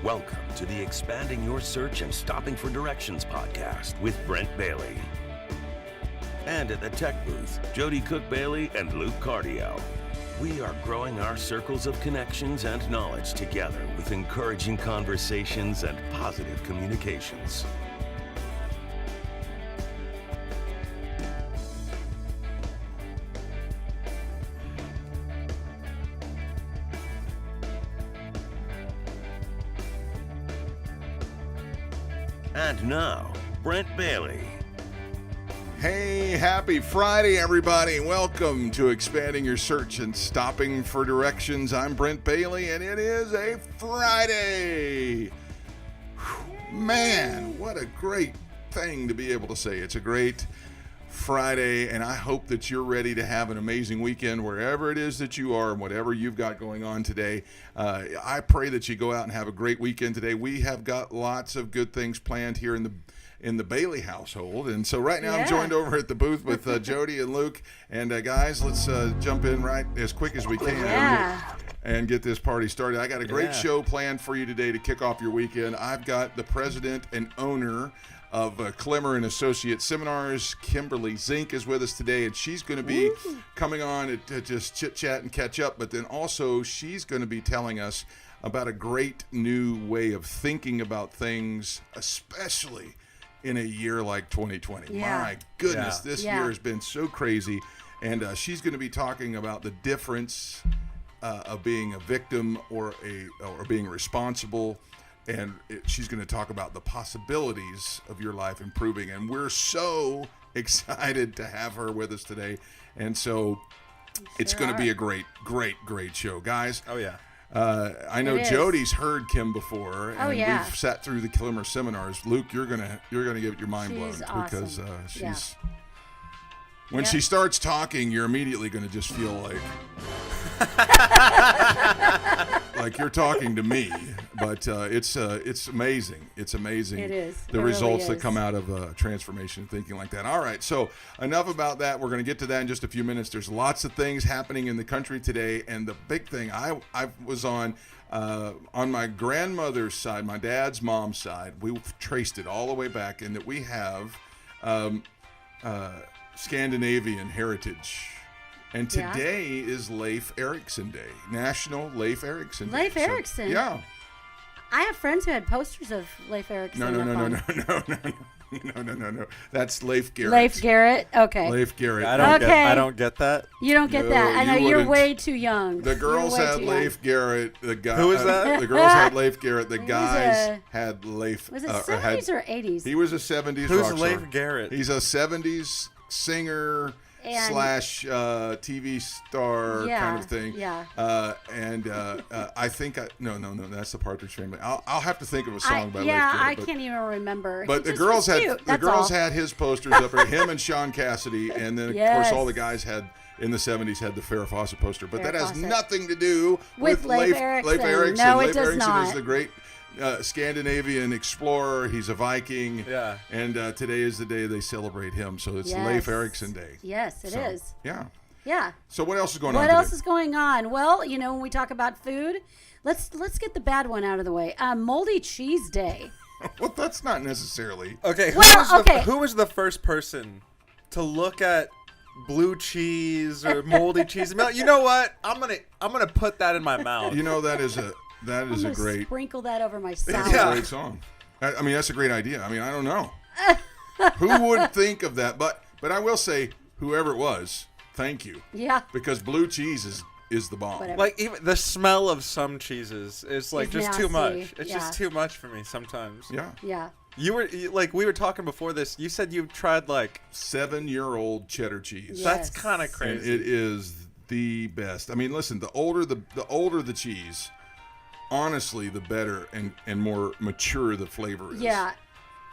Welcome to the Expanding Your Search and Stopping for Directions podcast with Brent Bailey. And at the tech booth, Jody Cook-Bailey and Luke Cardio. We are growing our circles of connections and knowledge together with encouraging conversations and positive communications. And now, Brent Bailey. Hey, happy Friday, everybody. Welcome to Expanding Your Search and Stopping for Directions. I'm Brent Bailey, and it is a Friday. Man, what a great thing to be able to say. It's a great Friday, and I hope that you're ready to have an amazing weekend wherever it is that you are and whatever you've got going on today. I pray that you go out and have a great weekend today. We have got lots of good things planned here in the Bailey household, and so right now I'm joined over at the booth with Jody and Luke, and guys, let's jump in right as quick as we can and get this party started. I got a great show planned for you today to kick off your weekend. I've got the president and owner of Klemmer and Associates Seminars, Kimberly Zink, is with us today, and she's going to be coming on to just chit-chat and catch up, but then also she's going to be telling us about a great new way of thinking about things, especially in a year like 2020. My goodness, this year has been so crazy, and she's going to be talking about the difference of being a victim or being responsible. And she's going to talk about the possibilities of your life improving. And we're so excited to have her with us today. And so it's going to be a great show. Guys. Oh, yeah. I know Jody's heard Kim before. And we've sat through the Klemmer seminars. Luke, you're gonna get your mind blown because she's when she starts talking, you're immediately going to just feel like you're talking to me. But it's amazing. It's amazing. It is. The results that come out of transformation thinking like that. All right. So enough about that. We're going to get to that in just a few minutes. There's lots of things happening in the country today. And the big thing I was on my grandmother's side, my dad's mom's side, we've traced it all the way back in that we have Scandinavian heritage. And today is Leif Erikson Day, National Leif Erikson Day. Leif Erikson? Yeah. I have friends who had posters of Leif Erikson. No. That's Leif Garrett. Leif Garrett? Okay. Leif Garrett. I don't get that. You don't get that. I know you're way too young. The girls had Leif Garrett. The guy. Who was that? The girls had Leif Garrett. The guys had Leif. Was it 70s or 80s? He was a 70s Who's rock Leif star. Garrett? He's a 70s singer / TV star kind of thing. Yeah. I think no, that's the Partridge Family. I'll have to think of a song by Leif Garrett. I can't even remember. But the girls had his posters up there, him and Sean Cassidy, and then of course all the guys had in the 70s had the Farrah Fawcett poster. But that has nothing to do with Leif Erikson. No, Leif it does Erikson not. is the great Scandinavian explorer. He's a Viking. Yeah. And today is the day they celebrate him. So it's Leif Erikson Day. Yes, it is. Yeah. Yeah. So what else is going on What today? else is going on? Well, when we talk about food, let's get the bad one out of the way. Moldy Cheese Day. Well, that's not necessarily. Okay. Who was the first person to look at blue cheese or moldy cheese and be like, you know what? I'm gonna put that in my mouth. That is a great. Sprinkle that over my salad. That's a great song. I mean, that's a great idea. I mean, I don't know who would think of that, but I will say, whoever it was, thank you. Yeah. Because blue cheese is the bomb. Whatever. Like even the smell of some cheeses is like just nasty. Too much. It's just too much for me sometimes. Yeah. Yeah. We were talking before this. You said you've tried like 7-year-old cheddar cheese. Yes. That's kind of crazy. And it is the best. I mean, listen, the older the cheese, honestly, the better and more mature the flavor is. Yeah.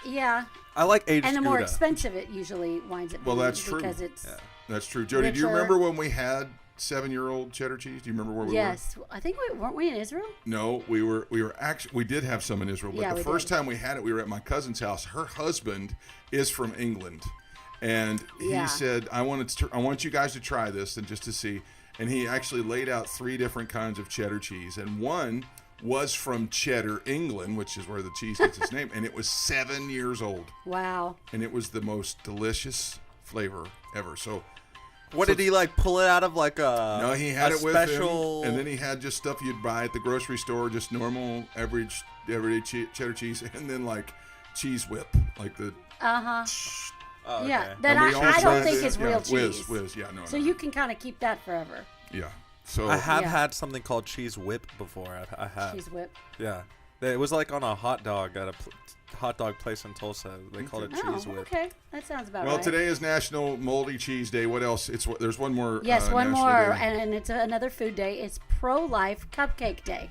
Yeah. I like aged And the more Gouda. expensive it usually winds up being. Well, that's true. Because it's That's true. Jody, do you remember when we had 7-year-old cheddar cheese? Do you remember where we were? Yes. I think weren't we in Israel? No, we were actually, we did have some in Israel, but the first time we had it, we were at my cousin's house. Her husband is from England, and he said, I want you guys to try this and just to see. And he actually laid out 3 different kinds of cheddar cheese, and one was from Cheddar, England, which is where the cheese gets its name, and it was 7 years old. Wow. And it was the most delicious flavor ever. So, what did he like? Pull it out of like a no, he had a it with special... him, and then he had just stuff you'd buy at the grocery store, just normal, average, everyday cheddar cheese, and then like cheese whip, like the. Uh-huh. Oh, okay. Yeah, that And we all I don't tried think it. is real cheese. Whiz, yeah, no. So you can kind of keep that forever. Yeah. So I have Yeah. had something called cheese whip before. I have. Cheese whip. Yeah. It was like on a hot dog at a hot dog place in Tulsa. They called it cheese Oh, whip. okay. That sounds about well, right. today is National Moldy Cheese Day. What else? There's one more. Yes, one National more, Day. and it's another food day. It's Pro-Life Cupcake Day.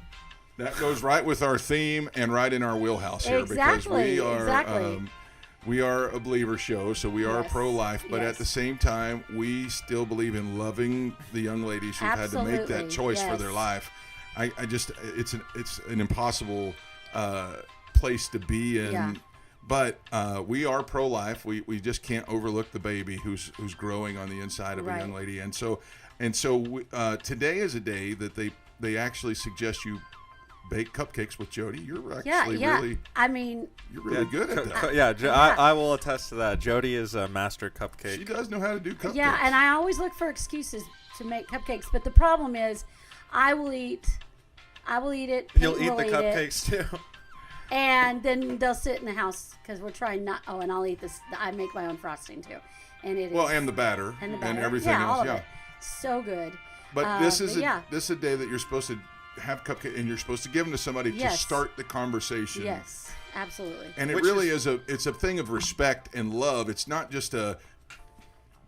That goes right with our theme and right in our wheelhouse here because we are a believer show, so we are Yes, pro-life, but yes. at the same time, we still believe in loving the young ladies who've had to make that Absolutely, choice for yes. their life. I just it's an impossible place to be in. Yeah. But we are pro-life. We just can't overlook the baby who's growing on the inside of a Right. young lady, and so today is a day that they actually suggest you bake cupcakes with Jody. You're actually really I mean, you're really good at that. Yeah, I will attest to that. Jody is a master cupcake. She does know how to do cupcakes. yeah, and I always look for excuses to make cupcakes, but the problem is, I will eat it. He'll Peyton eat the will it, cupcakes too. and then they'll sit in the house because we're trying not. Oh, and I'll eat this. I make my own frosting too, and it Well, is and the batter and the batter. everything yeah, else. all of Yeah. it. So good. But this is yeah. this is a day that you're supposed to have cupcake and you're supposed to give them to somebody to Yes. start the conversation. Yes, absolutely. And it Which really is a thing of respect and love. It's not just a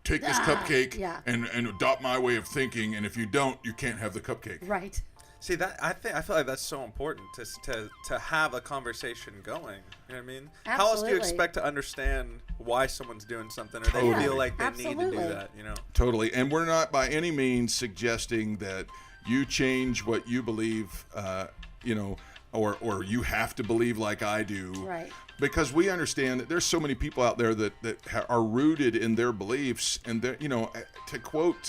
take this cupcake yeah. and adopt my way of thinking, and if you don't, you can't have the cupcake. Right. See that I feel like that's so important to have a conversation going. You know what I mean? How else do you Absolutely. expect to understand why someone's doing something or Totally. they feel like they need to Absolutely. do that? You know? Totally. And we're not by any means suggesting that you change what you believe, or you have to believe like I do. Right. Because we understand that there's so many people out there that are rooted in their beliefs. And, to quote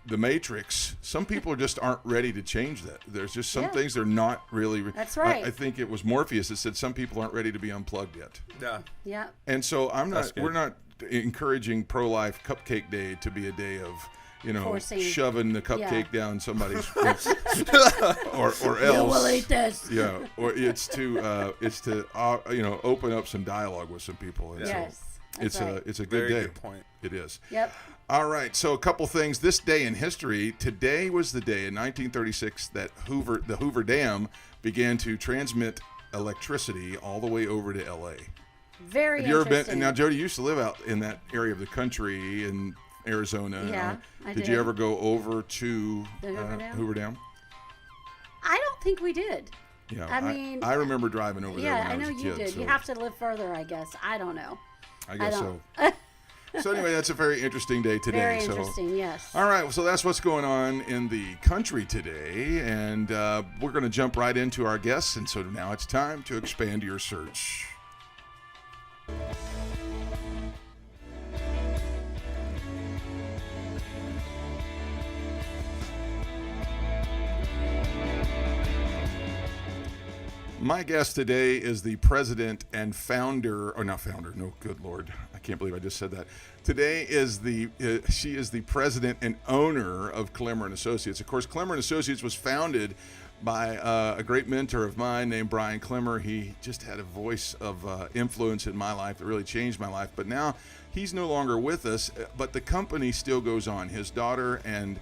The Matrix, some people just aren't ready to change that. There's just some Yeah. things they're not really. That's right. I think it was Morpheus that said some people aren't ready to be unplugged yet. Yeah. Yeah. And so That's good. we're not encouraging pro-life cupcake day to be a day of, Forcing. shoving the cupcake Yeah. down somebody's or else. You will eat this. Yeah, or it's to open up some dialogue with some people. And Yes. so That's right. it's a good Very day. good point. It is. Yep. All right, so a couple things. This day in history, today was the day in 1936 that the Hoover Dam began to transmit electricity all the way over to L.A. Very Have you ever been? interesting. And now, Jody, you used to live out in that area of the country in Arizona. Yeah, I did did. you ever go over to The Hoover Dam? Hoover Dam? I don't think we did. Yeah, I mean, I remember driving over there Yeah, when I I was know a you kid. did. So You have to live further, I guess. I don't know. I guess don't. so. So anyway, that's a very interesting day today. Very so. interesting, yes. All right, so that's what's going on in the country today, and we're going to jump right into our guests, and so now it's time to expand your search. My guest today is the president and founder, or not founder, no, good Lord, I can't believe I just said that. Today is she is the president and owner of Klemmer Associates. Of course, Klemmer Associates was founded by a great mentor of mine named Brian Klemmer. He just had a voice of influence in my life that really changed my life. But now he's no longer with us, but the company still goes on. His daughter and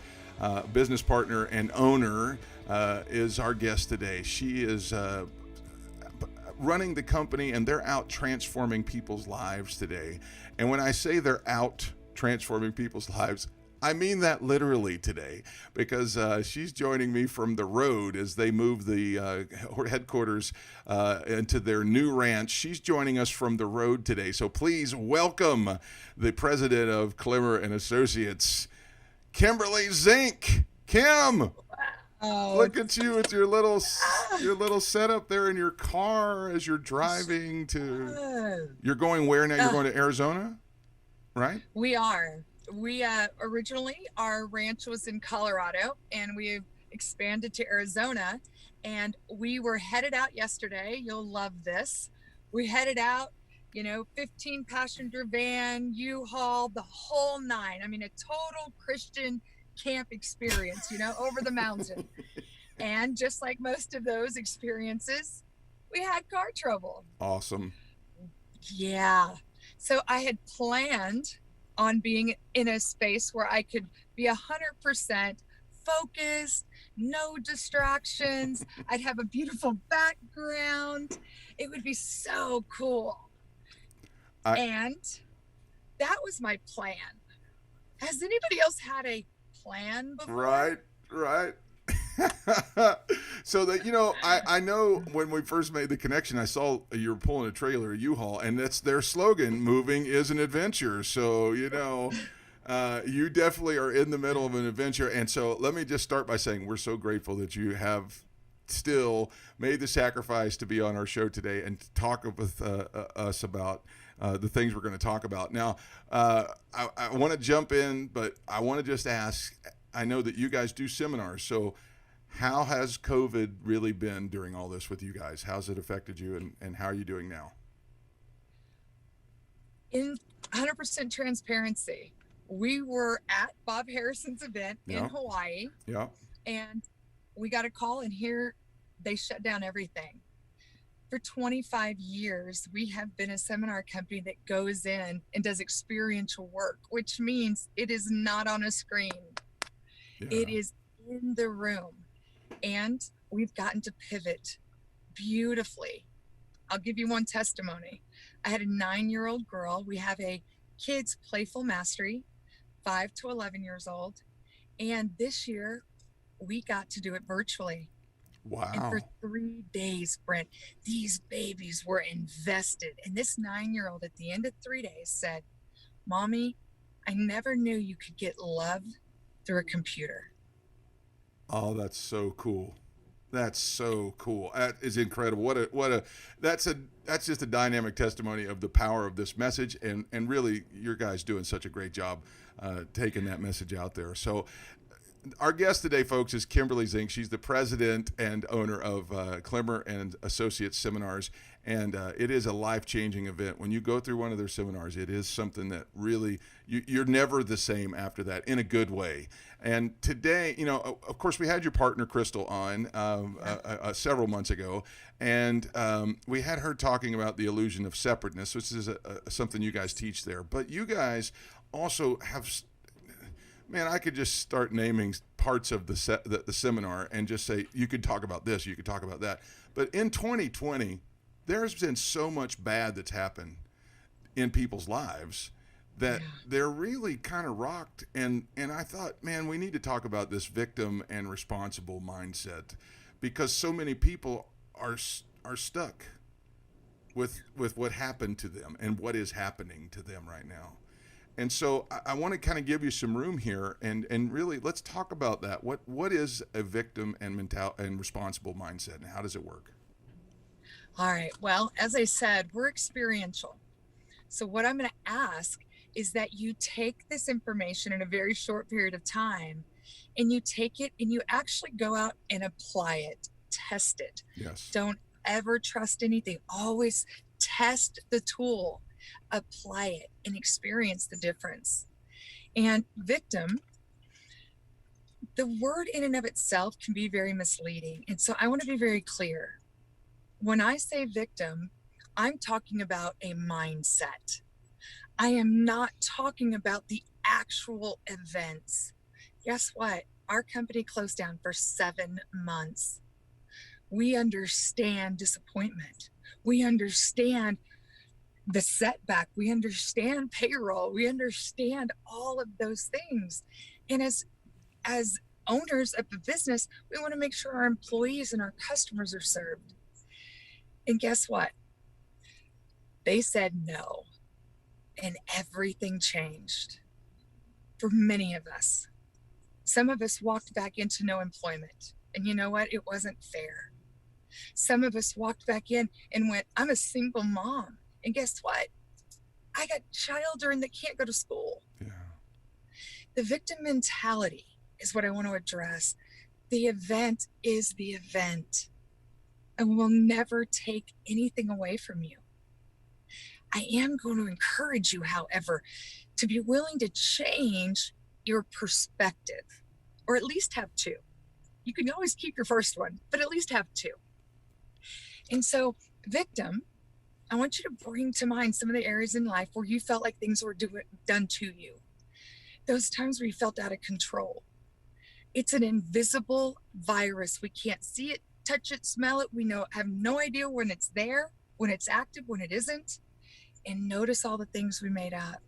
business partner and owner is our guest today. She is running the company, and they're out transforming people's lives today. And when I say they're out transforming people's lives, I mean that literally today, because she's joining me from the road as they move the headquarters into their new ranch. She's joining us from the road today. So please welcome the president of Klemmer and Associates, Kimberly Zink. Kim, look at you with your little setup there in your car as you're driving to. You're going where now? You're going to Arizona, right? We are. We originally, our ranch was in Colorado, and we've expanded to Arizona, and we were headed out yesterday. You'll love this. We headed out, 15 passenger van, U-Haul, the whole nine. I mean, a total Christian camp experience, over the mountain. And just like most of those experiences, we had car trouble. Awesome. Yeah. So I had planned on being in a space where I could be 100% focused, no distractions. I'd have a beautiful background. It would be so cool. And that was my plan. Has anybody else had a plan before? Right. So that, I know when we first made the connection, I saw you were pulling a trailer, a U-Haul, and that's their slogan, moving is an adventure. So, you definitely are in the middle of an adventure. And so let me just start by saying we're so grateful that you have still made the sacrifice to be on our show today and to talk with us about the things we're going to talk about. Now, I want to jump in, but I want to just ask, I know that you guys do seminars, so how has COVID really been during all this with you guys? How's it affected you, and how are you doing now? In 100% transparency, we were at Bob Harrison's event in Hawaii. Yeah. And we got a call, and here they shut down everything. For 25 years, we have been a seminar company that goes in and does experiential work, which means it is not on a screen. Yeah. It is in the room. And we've gotten to pivot beautifully. I'll give you one testimony. I had a 9-year-old girl. We have a kids playful mastery, 5 to 11 years old. And this year we got to do it virtually. Wow. And for 3 days, Brent, these babies were invested. And this 9-year-old at the end of 3 days said, "Mommy, I never knew you could get love through a computer." Oh, that's so cool. That's so cool. That is incredible. That's just a dynamic testimony of the power of this message, and really your guys doing such a great job taking that message out there. So our guest today, folks, is Kimberly Zink. She's the president and owner of Klemmer and Associates Seminars, and it is a life-changing event. When you go through one of their seminars, it is something that really, you're never the same after that, in a good way. And today, of course, we had your partner, Crystal, on several months ago, and we had her talking about the illusion of separateness, which is something you guys teach there. But you guys also have... Man, I could just start naming parts of the seminar and just say, you could talk about this, you could talk about that. But in 2020, there's been so much bad that's happened in people's lives that they're really kind of rocked. And I thought, man, we need to talk about this victim and responsible mindset, because so many people are stuck with what happened to them and what is happening to them right now. And so I want to kind of give you some room here, and really let's talk about that. What is a victim and responsible mindset, and how does it work? All right. Well, as I said, we're experiential. So what I'm going to ask is that you take this information in a very short period of time, and you take it and you actually go out and apply it, test it. Yes. Don't ever trust anything. Always test the tool, apply it, and experience the difference. And victim, the word in and of itself can be very misleading. And so I want to be very clear. When I say victim, I'm talking about a mindset. I am not talking about the actual events. Guess what? Our company closed down for 7 months. We understand disappointment. We understand the setback. We understand payroll. We understand all of those things. And as owners of the business, we want to make sure our employees and our customers are served. And guess what? They said no. And everything changed for many of us. Some of us walked back into no employment. And you know what? It wasn't fair. Some of us walked back in and went, I'm a single mom. And guess what? I got children that can't go to school. Yeah. The victim mentality is what I want to address. The event is the event and will never take anything away from you. I am going to encourage you, however, to be willing to change your perspective, or at least have two. You can always keep your first one, but at least have two. And so, victim, I want you to bring to mind some of the areas in life where you felt like things were done to you. Those times where you felt out of control. It's an invisible virus. We can't see it, touch it, smell it. We have no idea when it's there, when it's active, when it isn't. And notice all the things we made up.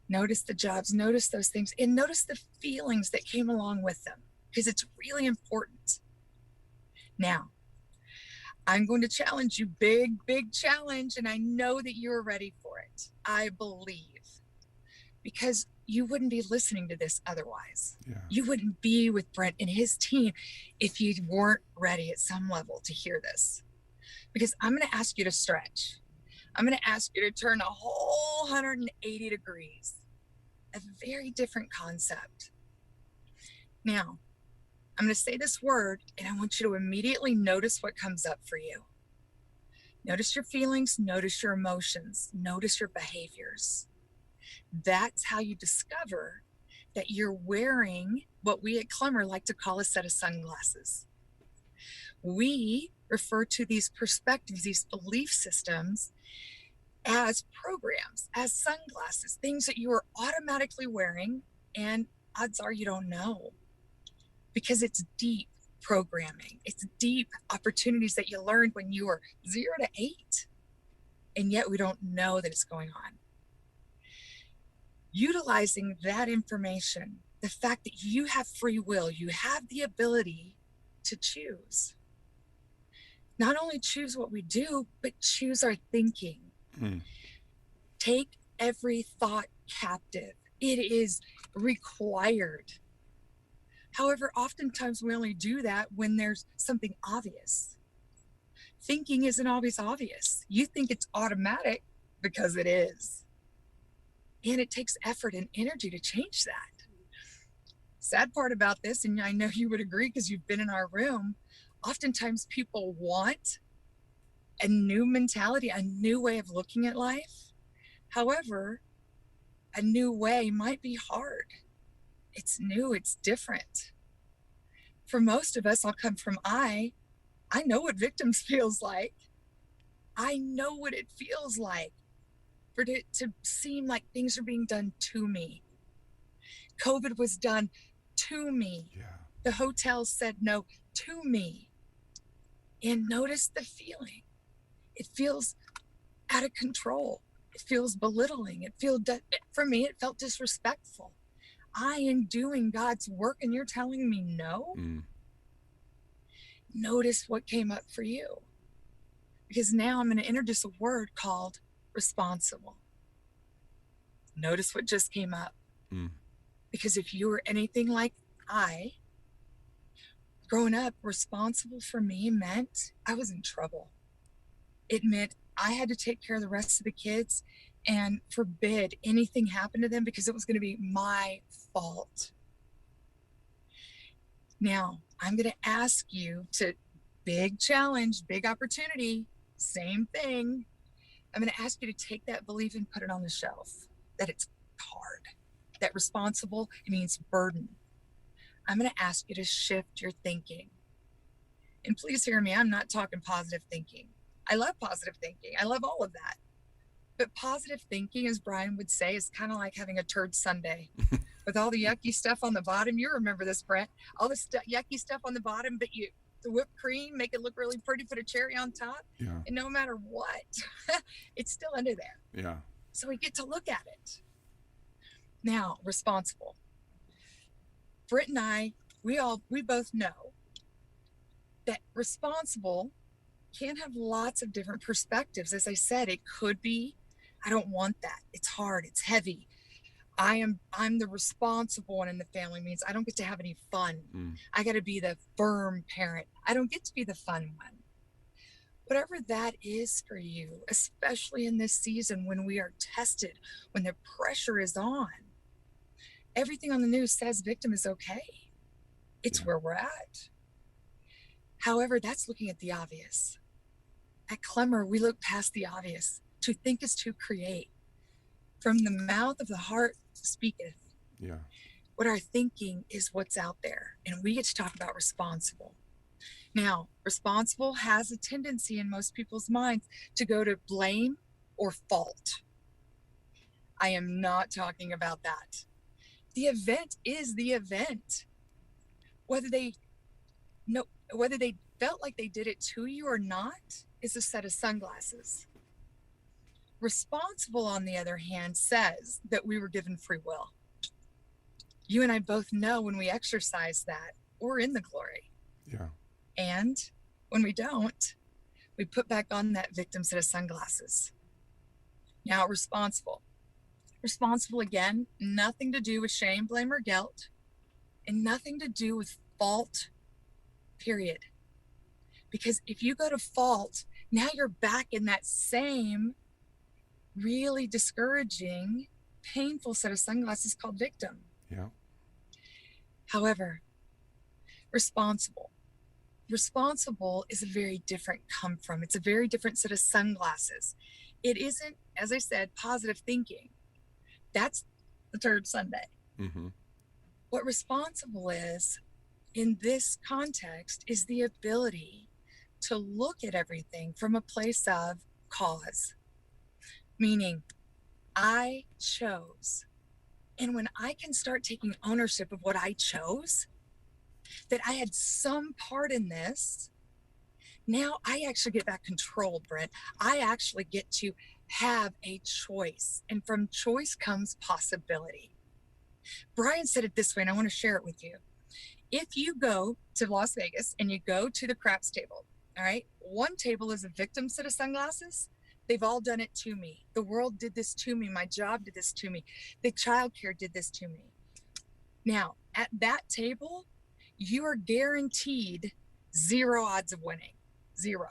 Notice the jobs, notice those things, and notice the feelings that came along with them, because it's really important. Now, I'm going to challenge you, big challenge, and I know that you're ready for it. I believe, because you wouldn't be listening to this otherwise. Yeah. You wouldn't be with Brent and his team if you weren't ready at some level to hear this. Because I'm going to ask you to stretch. I'm going to ask you to turn a whole 180 degrees. A very different concept. Now, I'm going to say this word, and I want you to immediately notice what comes up for you. Notice your feelings, notice your emotions, notice your behaviors. That's how you discover that you're wearing what we at Klemmer like to call a set of sunglasses. We refer to these perspectives, these belief systems, as programs, as sunglasses, things that you are automatically wearing, and odds are you don't know, because it's deep programming. It's deep opportunities that you learned when you were 0 to 8, and yet we don't know that it's going on. Utilizing that information, the fact that you have free will, you have the ability to choose. Not only choose what we do, but choose our thinking. Take every thought captive. It is required. However, oftentimes we only do that when there's something obvious. Thinking isn't always obvious. You think it's automatic because it is. And it takes effort and energy to change that. Sad part about this, and I know you would agree because you've been in our room, oftentimes people want a new mentality, a new way of looking at life. However, a new way might be hard. It's new, it's different. For most of us, I'll come from I know what victims feels like. I know what it feels like for it to seem like things are being done to me. COVID was done to me. Yeah. The hotel said no to me. And notice the feeling. It feels out of control. It feels belittling. For me, it felt disrespectful. I am doing God's work and you're telling me no? Notice what came up for you. Because now I'm going to introduce a word called responsible. Notice what just came up. Because if you were anything like I, growing up, responsible for me meant I was in trouble. It meant I had to take care of the rest of the kids and forbid anything happen to them because it was going to be my fault. Now, I'm going to ask you to, big challenge, big opportunity, same thing. I'm going to ask you to take that belief and put it on the shelf, that it's hard, that responsible means burden. I'm going to ask you to shift your thinking. And please hear me, I'm not talking positive thinking. I love positive thinking. I love all of that. But positive thinking, as Brian would say, is kind of like having a turd sundae with all the yucky stuff on the bottom. You remember this, Brent. All the yucky stuff on the bottom, but the whipped cream, make it look really pretty, put a cherry on top. Yeah. And no matter what, it's still under there. Yeah. So we get to look at it. Now, responsible. Britt and I, we both know that responsible can have lots of different perspectives. As I said, it could be, I don't want that. It's hard, it's heavy. I'm the responsible one in the family, means I don't get to have any fun. I got to be the firm parent. I don't get to be the fun one. Whatever that is for you, especially in this season when we are tested, when the pressure is on, everything on the news says victim is okay. It's Yeah. where we're at. However, that's looking at the obvious. At Klemmer, we look past the obvious. To think is to create. From the mouth of the heart speaketh. Yeah. What our thinking is what's out there. And we get to talk about responsible. Now, responsible has a tendency in most people's minds to go to blame or fault. I am not talking about that. The event is the event. Whether they felt like they did it to you or not is a set of sunglasses. Responsible, on the other hand, says that we were given free will. You and I both know when we exercise that, we're in the glory. Yeah. And when we don't, we put back on that victim set of sunglasses. Now, responsible. Responsible, again, nothing to do with shame, blame, or guilt, and nothing to do with fault, period. Because if you go to fault, now you're back in that same really discouraging, painful set of sunglasses called victim. Yeah. However, responsible. Responsible is a very different come from. It's a very different set of sunglasses. It isn't, as I said, positive thinking. That's the third Sunday. Mm-hmm. What responsible is, in this context, is the ability to look at everything from a place of cause. Meaning, I chose. And when I can start taking ownership of what I chose, that I had some part in this, now I actually get back control, Brent. I actually get to have a choice. And from choice comes possibility. Brian said it this way, and I want to share it with you. If you go to Las Vegas and you go to the craps table, all right, one table is a victim set of sunglasses. They've all done it to me. The world did this to me. My job did this to me. The childcare did this to me. Now, at that table, you are guaranteed 0 odds of winning. 0.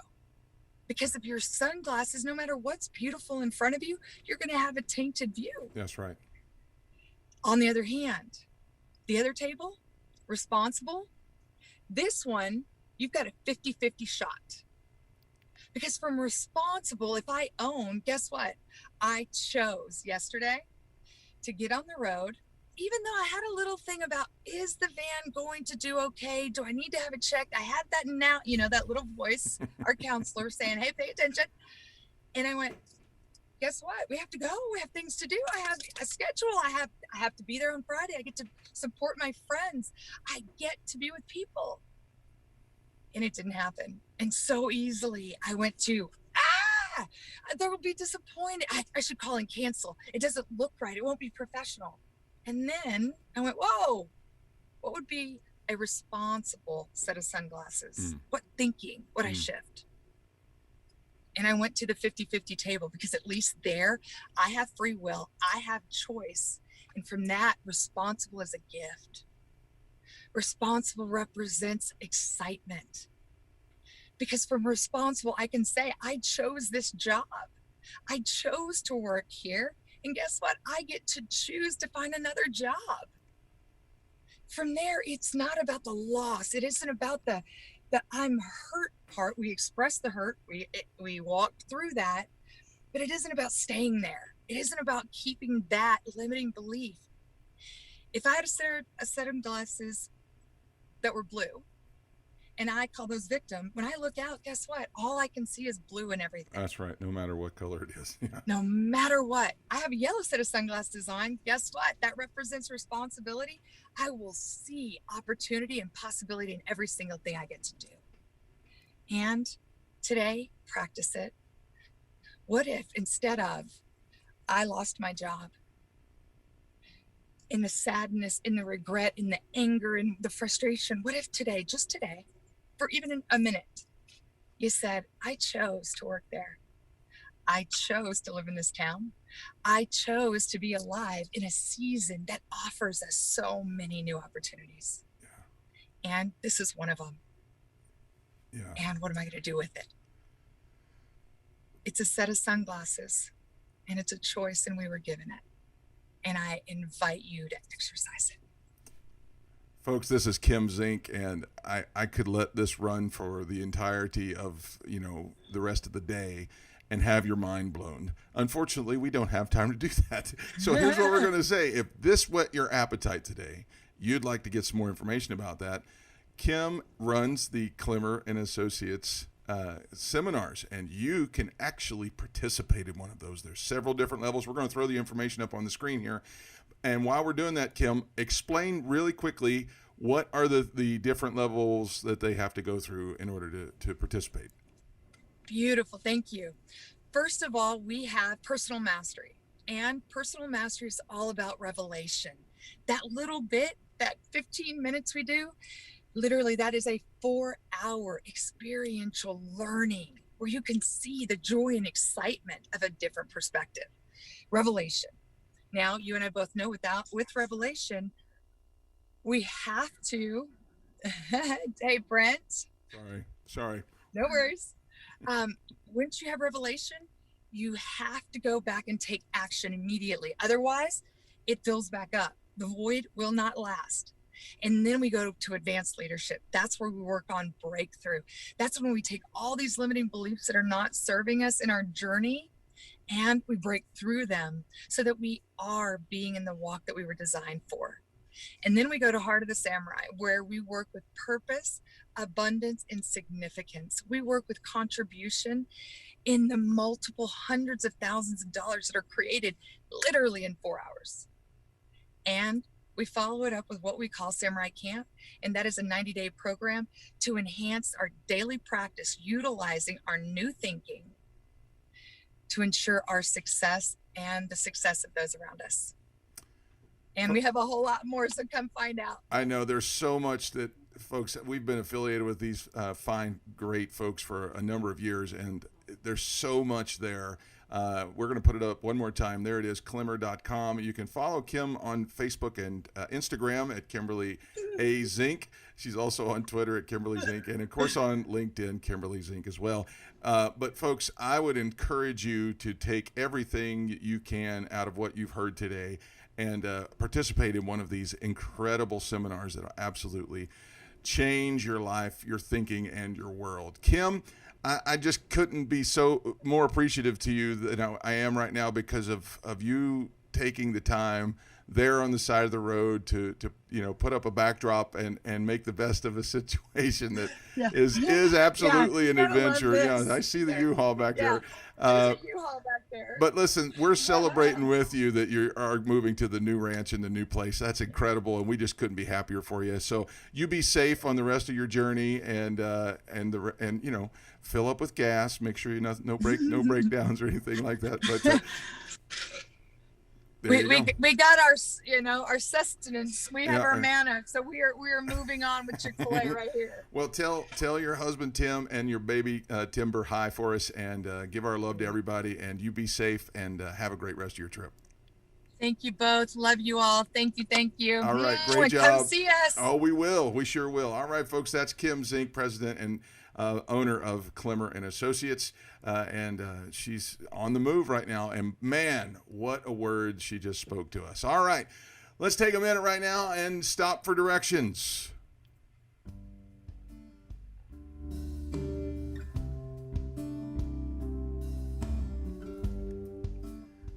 Because of your sunglasses, no matter what's beautiful in front of you, you're going to have a tainted view. That's right. On the other hand, the other table, responsible, this one, you've got a 50-50 shot. Because from responsible, if I own, guess what? I chose yesterday to get on the road, even though I had a little thing about, is the van going to do okay? Do I need to have it checked? I had that now, that little voice, our counselor saying, hey, pay attention. And I went, guess what? We have to go. We have things to do. I have a schedule. I have to be there on Friday. I get to support my friends. I get to be with people. And it didn't happen. And so easily I went to, there will be disappointed. I should call and cancel. It doesn't look right. It won't be professional. And then I went, whoa, what would be a responsible set of sunglasses? What thinking would I shift? And I went to the 50-50 table because at least there I have free will. I have choice. And from that, responsible is a gift. Responsible represents excitement. Because from responsible, I can say, I chose this job. I chose to work here. And guess what? I get to choose to find another job. From there, it's not about the loss. It isn't about the I'm hurt part. We express the hurt. We walked through that. But it isn't about staying there. It isn't about keeping that limiting belief. If I had a set of glasses that were blue, and I call those victim, when I look out, guess what? All I can see is blue and everything. That's right. No matter what color it is. Yeah. No matter what. I have a yellow set of sunglasses on. Guess what? That represents responsibility. I will see opportunity and possibility in every single thing I get to do. And today, practice it. What if instead of I lost my job, in the sadness, in the regret, in the anger, in the frustration, what if today, just today, for even a minute, you said, I chose to work there. I chose to live in this town. I chose to be alive in a season that offers us so many new opportunities. Yeah. And this is one of them. Yeah. And what am I going to do with it? It's a set of sunglasses, and it's a choice, and we were given it. And I invite you to exercise it. Folks, this is Kim Zink, and I could let this run for the entirety of, the rest of the day and have your mind blown. Unfortunately, we don't have time to do that. So here's what we're going to say. If this whet your appetite today, you'd like to get some more information about that, Kim runs the Klemmer and Associates seminars, and you can actually participate in one of those. There's several different levels. We're going to throw the information up on the screen here. And while we're doing that, Kim, explain really quickly what are the different levels that they have to go through in order to participate. Beautiful. Thank you. First of all, we have personal mastery, and personal mastery is all about revelation. That little bit, that 15 minutes we do, literally that is a 4-hour experiential learning where you can see the joy and excitement of a different perspective. Revelation. Now, you and I both know with revelation, we have to, hey, Brent. Sorry. No worries. Once you have revelation, you have to go back and take action immediately. Otherwise, it fills back up. The void will not last. And then we go to advanced leadership. That's where we work on breakthrough. That's when we take all these limiting beliefs that are not serving us in our journey, and we break through them so that we are being in the walk that we were designed for. And then we go to Heart of the Samurai, where we work with purpose, abundance, and significance. We work with contribution in the multiple hundreds of thousands of dollars that are created literally in 4 hours. And we follow it up with what we call Samurai Camp, and that is a 90-day program to enhance our daily practice, utilizing our new thinking to ensure our success and the success of those around us. And we have a whole lot more, so come find out. I know there's so much that, folks, we've been affiliated with these fine, great folks for a number of years, and there's so much there. We're going to put it up one more time. There it is, Klemmer.com. You can follow Kim on Facebook and Instagram at Kimberly A. Zink. She's also on Twitter at Kimberly Zink, and of course on LinkedIn, Kimberly Zink as well. But folks, I would encourage you to take everything you can out of what you've heard today and participate in one of these incredible seminars that will absolutely change your life, your thinking, and your world. Kim, I just couldn't be so more appreciative to you than I am right now because of you taking the time there on the side of the road to put up a backdrop and make the best of a situation that is absolutely an adventure. Yeah, I see the U-Haul back there. There's a U-Haul back there. But listen, we're celebrating with you that you are moving to the new ranch and the new place. That's incredible, and we just couldn't be happier for you. So you be safe on the rest of your journey, and fill up with gas. Make sure no breakdowns or anything like that. But we got our sustenance. We have our manna, so we are moving on with Chick-fil-A right here. Well, tell your husband Tim and your baby Timber hi for us, and give our love to everybody. And you be safe and have a great rest of your trip. Thank you both. Love you all. Thank you. All right, great job. Come see us. Oh, we will. We sure will. All right, folks. That's Kim Zink, president and owner of Klemmer and Associates, and she's on the move right now. And man, what a word she just spoke to us. All right, let's take a minute right now and stop for directions.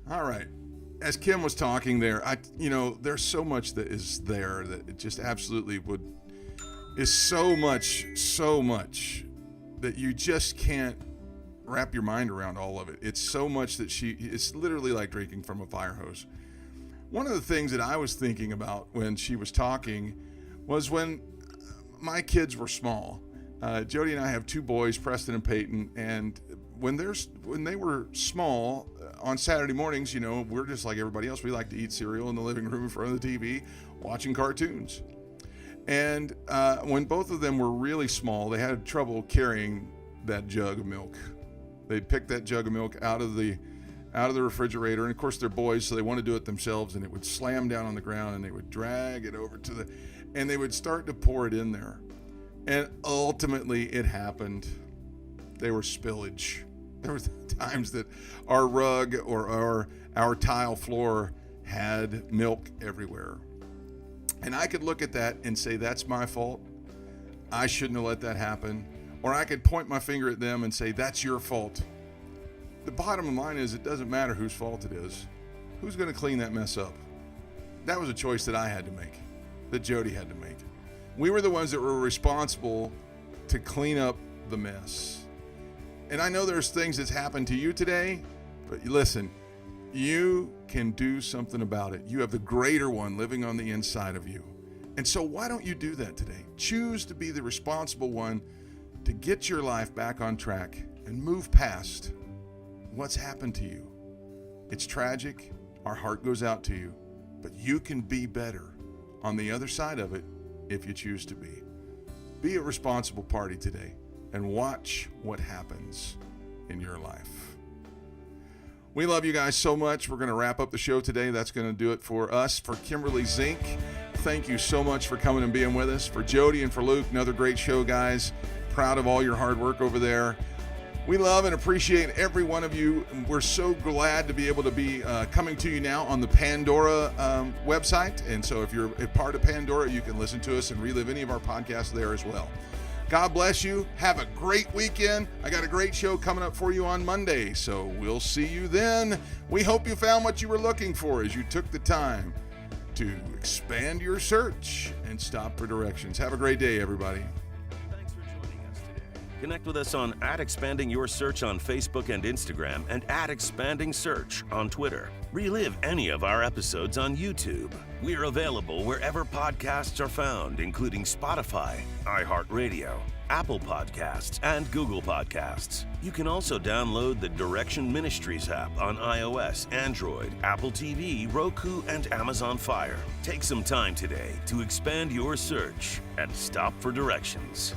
All right. As Kim was talking there, there's so much that is there that it just absolutely is so much that you just can't wrap your mind around all of it. It's so much that it's literally like drinking from a fire hose. One of the things that I was thinking about when she was talking was when my kids were small. Jody and I have two boys, Preston and Peyton, and when they were small, on Saturday mornings, we're just like everybody else. We like to eat cereal in the living room in front of the TV, watching cartoons. And when both of them were really small, they had trouble carrying that jug of milk. They'd pick that jug of milk out of the refrigerator, and of course they're boys, so they want to do it themselves, and it would slam down on the ground, and they would drag it over and they would start to pour it in there. And ultimately it happened. They were spillage. There were times that our rug or our tile floor had milk everywhere. And I could look at that and say, that's my fault. I shouldn't have let that happen. Or I could point my finger at them and say, that's your fault. The bottom line is, it doesn't matter whose fault it is. Who's going to clean that mess up? That was a choice that I had to make, that Jody had to make. We were the ones that were responsible to clean up the mess. And I know there's things that's happened to you today, but listen, you can do something about it. You have the greater one living on the inside of you. And so why don't you do that today? Choose to be the responsible one to get your life back on track and move past what's happened to you. It's tragic. Our heart goes out to you, but you can be better on the other side of it if you choose to be. Be a responsible party today and watch what happens in your life. We love you guys so much. We're going to wrap up the show today. That's going to do it for us. For Kimberly Zink, thank you so much for coming and being with us. For Jody and for Luke, another great show, guys. Proud of all your hard work over there. We love and appreciate every one of you. We're so glad to be able to be coming to you now on the Pandora website. And so if you're a part of Pandora, you can listen to us and relive any of our podcasts there as well. God bless you. Have a great weekend. I got a great show coming up for you on Monday, so we'll see you then. We hope you found what you were looking for as you took the time to expand your search and stop for directions. Have a great day, everybody. Thanks for joining us today. Connect with us on @ExpandingYourSearch on Facebook and Instagram and @ExpandingSearch on Twitter. Relive any of our episodes on YouTube. We're available wherever podcasts are found, including Spotify, iHeartRadio, Apple Podcasts, and Google Podcasts. You can also download the Direction Ministries app on iOS, Android, Apple TV, Roku, and Amazon Fire. Take some time today to expand your search and stop for directions.